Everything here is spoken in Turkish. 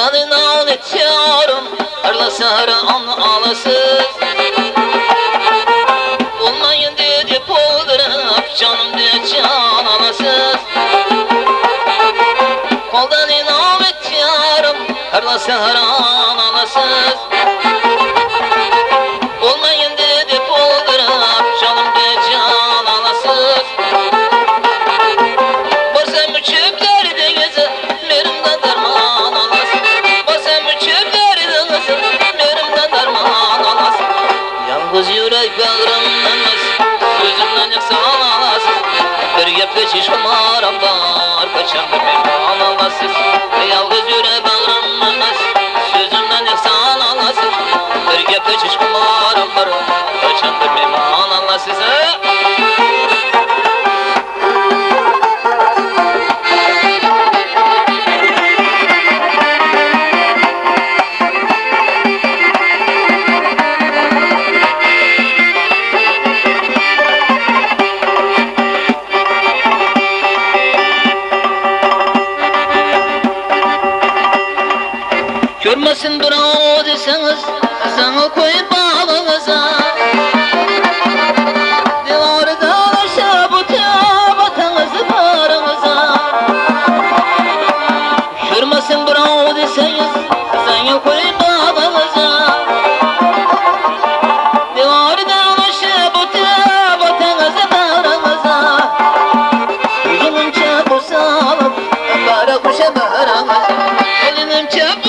Koldan inanet yarım Arlasar onu alasız Olmayın dedi poldurup Canım diye can alasız Koldan inanet yarım Arlasar onu alasız Olmayın dedi poldurup Canım diye can alasız Basem üçüp derdinizi Merimden derman alasız Basem üçüp derdinizi Merimden derman alasız Yalnız yürek bağrımdanız Sözümden yaksan alasız Bir gepte çişkim aramlar Kaçan bir meyman alasız Yalnız yürek bağrımdanız Sözümden yaksan alasız Bir gepte çişkim aramlar Kaçan bir meyman alasız Görmesin bravo deseniz Sana koyup bağlınıza Divarda aşağı batanızı parınıza Görmesin bravo deseniz Sana koyup bağlınıza Divarda aşağı batanızı parınıza Gözümün çapı salıp Kara kuşa bağrınıza Elinim çapı